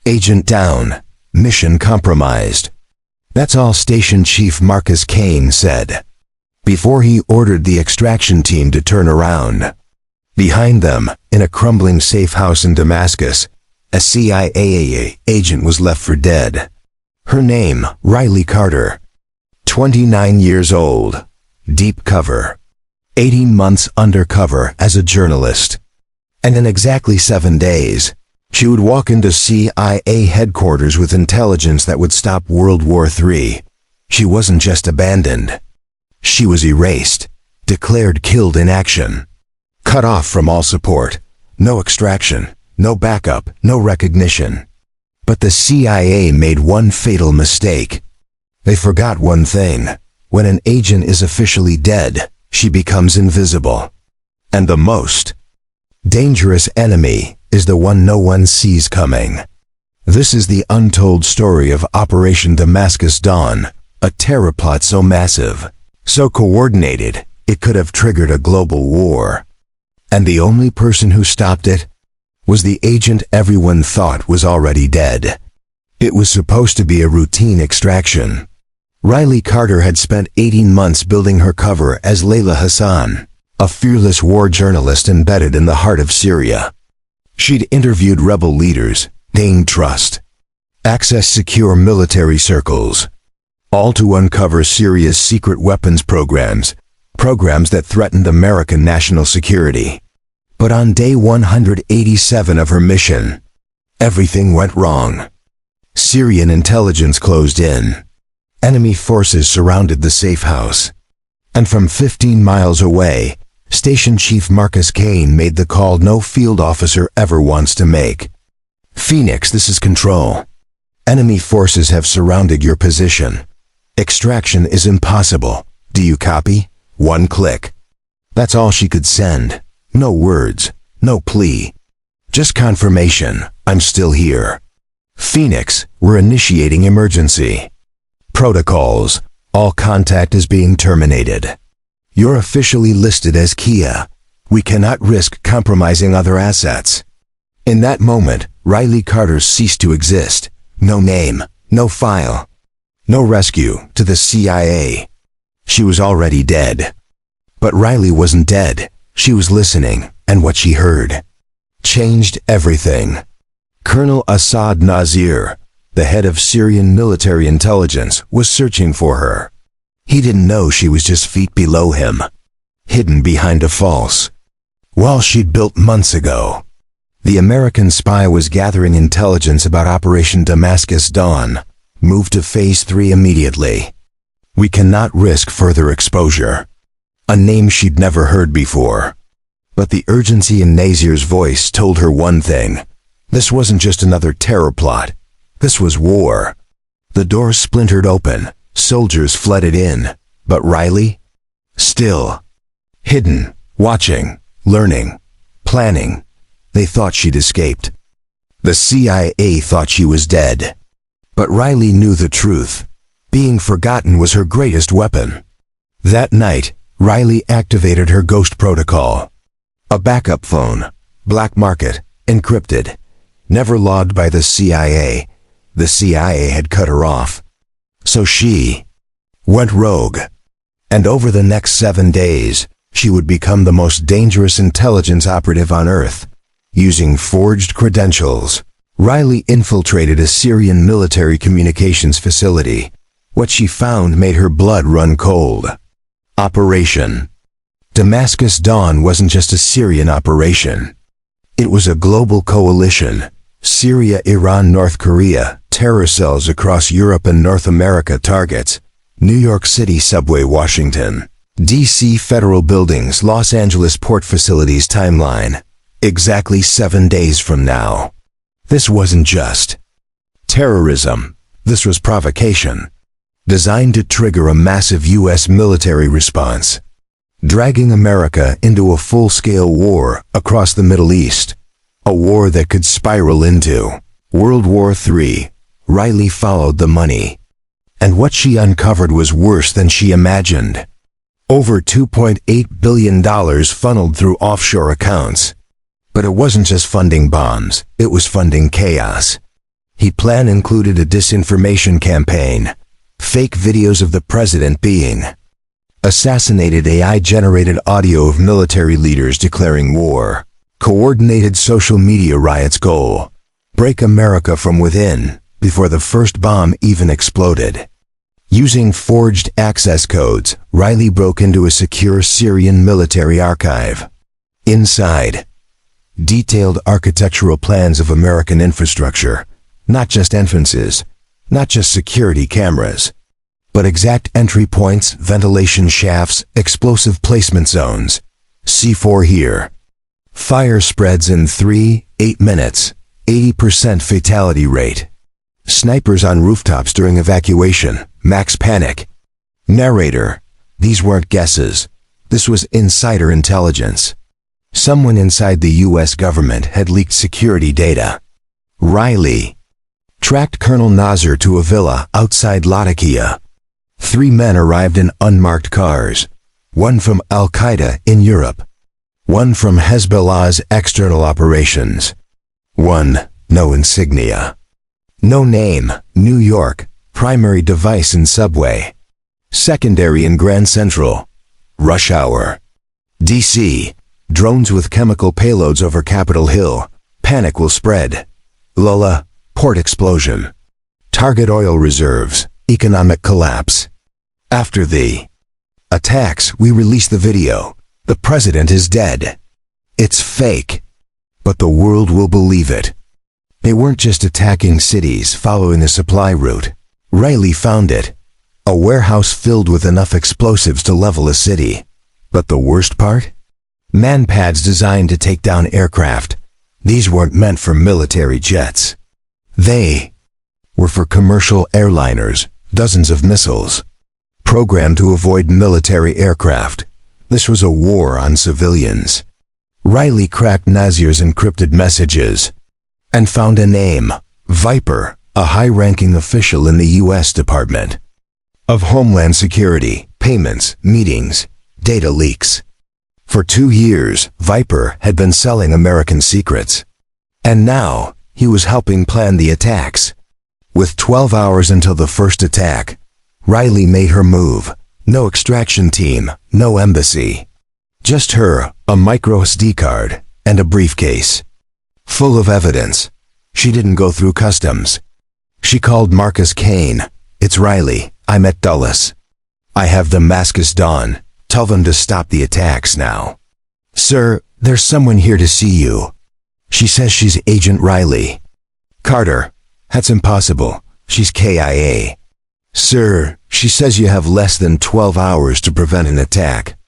Agent down. Mission compromised. That's all Station Chief Marcus Kane said, before he ordered the extraction team to turn around. Behind them, in a crumbling safe house in Damascus, a CIA agent was left for dead. Her name, Riley Carter. 29 years old. Deep cover. 18 months undercover as a journalist. And in exactly 7 days, she would walk into CIA headquarters with intelligence that would stop World War III. She wasn't just abandoned. She was erased, declared killed in action, cut off from all support, no extraction, no backup, no recognition. But the CIA made one fatal mistake. They forgot one thing. When an agent is officially dead, she becomes invisible. And the most dangerous enemy is the one no one sees coming. This is the untold story of Operation Damascus Dawn, a terror plot so massive, so coordinated, it could have triggered a global war. And the only person who stopped it was the agent everyone thought was already dead. It was supposed to be a routine extraction. Riley Carter had spent 18 months building her cover as Layla Hassan, a fearless war journalist embedded in the heart of Syria. She'd interviewed rebel leaders, gained trust, accessed secure military circles, all to uncover Syria's secret weapons programs that threatened American national security. But on day 187 of her mission, everything went wrong. Syrian intelligence closed in. Enemy forces surrounded the safe house. And from 15 miles away, Station Chief Marcus Kane made the call no field officer ever wants to make. Phoenix, this is Control. Enemy forces have surrounded your position. Extraction is impossible. Do you copy? One click. That's all she could send. No words, no plea. Just confirmation, I'm still here. Phoenix, we're initiating emergency. Protocols, all contact is being terminated. You're officially listed as Kia. We cannot risk compromising other assets. In that moment, Riley Carter ceased to exist. No name, no file, no rescue to the CIA. She was already dead. But Riley wasn't dead. She was listening, and what she heard changed everything. Colonel Assad Nazir, the head of Syrian military intelligence, was searching for her. He didn't know she was just feet below him, hidden behind a false wall she'd built months ago. The American spy was gathering intelligence about Operation Damascus Dawn. Move to Phase 3 immediately. We cannot risk further exposure. A name she'd never heard before. But the urgency in Nazir's voice told her one thing. This wasn't just another terror plot. This was war. The door splintered open. Soldiers flooded in. But Riley? Still. Hidden. Watching. Learning. Planning. They thought she'd escaped. The CIA thought she was dead. But Riley knew the truth. Being forgotten was her greatest weapon. That night, Riley activated her ghost protocol. A backup phone. Black market. Encrypted. Never logged by the CIA. The CIA had cut her off. So she went rogue. And over the next 7 days, she would become the most dangerous intelligence operative on Earth. Using forged credentials, Riley infiltrated a Syrian military communications facility. What she found made her blood run cold. Operation Damascus Dawn wasn't just a Syrian operation. It was a global coalition. Syria, Iran, North Korea, terror cells across Europe and North America targets. New York City subway, Washington, D.C. federal buildings, Los Angeles port facilities. Timeline. Exactly 7 days from now. This wasn't just terrorism. This was provocation. Designed to trigger a massive U.S. military response. Dragging America into a full-scale war across the Middle East. A war that could spiral into World War III. Riley followed the money. And what she uncovered was worse than she imagined. Over $2.8 billion funneled through offshore accounts. But it wasn't just funding bombs, it was funding chaos. His plan included a disinformation campaign, fake videos of the president being assassinated, AI-generated audio of military leaders declaring war, coordinated social media riots. Goal: break America from within before the first bomb even exploded. Using forged access codes, Riley broke into a secure Syrian military archive. Inside, detailed architectural plans of American infrastructure, not just entrances, not just security cameras, but exact entry points, ventilation shafts, explosive placement zones. C4 here. Fire spreads in 3-8 minutes, 80% fatality rate. Snipers on rooftops during evacuation, max panic. Narrator: these weren't guesses. This was insider intelligence. Someone inside the U.S. government had leaked security data. Riley tracked Colonel Nasser to a villa outside Latakia. 3 men arrived in unmarked cars. One from Al-Qaeda in Europe. One from Hezbollah's external operations. One, no insignia. No name, New York. Primary device in subway. Secondary in Grand Central. Rush hour. D.C. Drones with chemical payloads over Capitol Hill. Panic will spread. Lula, port explosion. Target oil reserves. Economic collapse. After the attacks, we release the video. The president is dead. It's fake. But the world will believe it. They weren't just attacking cities following the supply route. Riley found it. A warehouse filled with enough explosives to level a city. But the worst part? Manpads designed to take down aircraft. These weren't meant for military jets. They were for commercial airliners, dozens of missiles, programmed to avoid military aircraft. This was a war on civilians. Riley cracked Nasir's encrypted messages and found a name, Viper, a high-ranking official in the U.S. Department of Homeland Security. Payments, meetings, data leaks. For 2 years, Viper had been selling American secrets. And now, he was helping plan the attacks. With 12 hours until the first attack, Riley made her move. No extraction team, no embassy. Just her, a micro SD card, and a briefcase. Full of evidence. She didn't go through customs. She called Marcus Kane. It's Riley, I'm at Dulles. I have Damascus Dawn. Tell them to stop the attacks now. Sir, there's someone here to see you. She says she's Agent Riley. Carter, that's impossible. She's KIA. Sir, she says you have less than 12 hours to prevent an attack.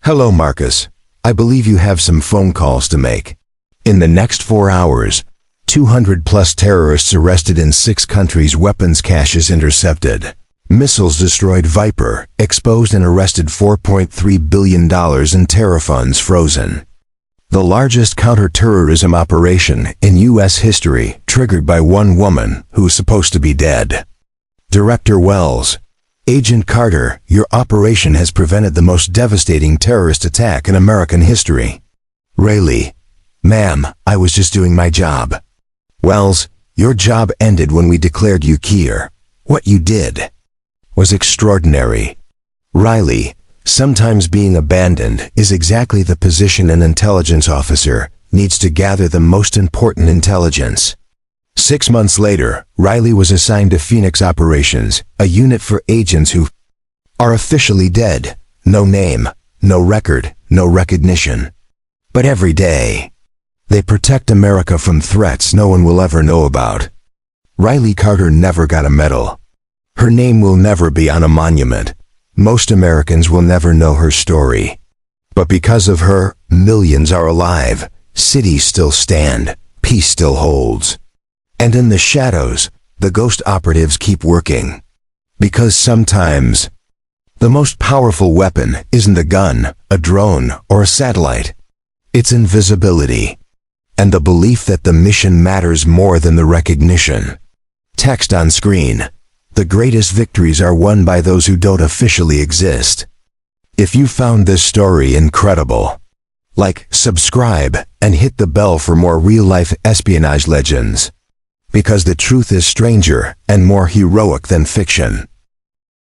Hello, Marcus. I believe you have some phone calls to make. In the next 4 hours, 200+ terrorists arrested in 6 countries, weapons caches intercepted. Missiles destroyed. Viper, exposed and arrested. $4.3 billion in terror funds frozen. The largest counter-terrorism operation in U.S. history, triggered by one woman who was supposed to be dead. Director Wells, Agent Carter, your operation has prevented the most devastating terrorist attack in American history. Riley, ma'am, I was just doing my job. Wells, your job ended when we declared you Kier. What you did was extraordinary. Riley, sometimes being abandoned is exactly the position an intelligence officer needs to gather the most important intelligence. 6 months later, Riley was assigned to Phoenix Operations, a unit for agents who are officially dead. No name, no record, no recognition. But every day, they protect America from threats no one will ever know about. Riley Carter never got a medal. Her name will never be on a monument. Most Americans will never know her story. But because of her, millions are alive, cities still stand, peace still holds. And in the shadows, the ghost operatives keep working. Because sometimes, the most powerful weapon isn't a gun, a drone, or a satellite. It's invisibility. And the belief that the mission matters more than the recognition. Text on screen. The greatest victories are won by those who don't officially exist. If you found this story incredible, like, subscribe, and hit the bell for more real-life espionage legends. Because the truth is stranger and more heroic than fiction.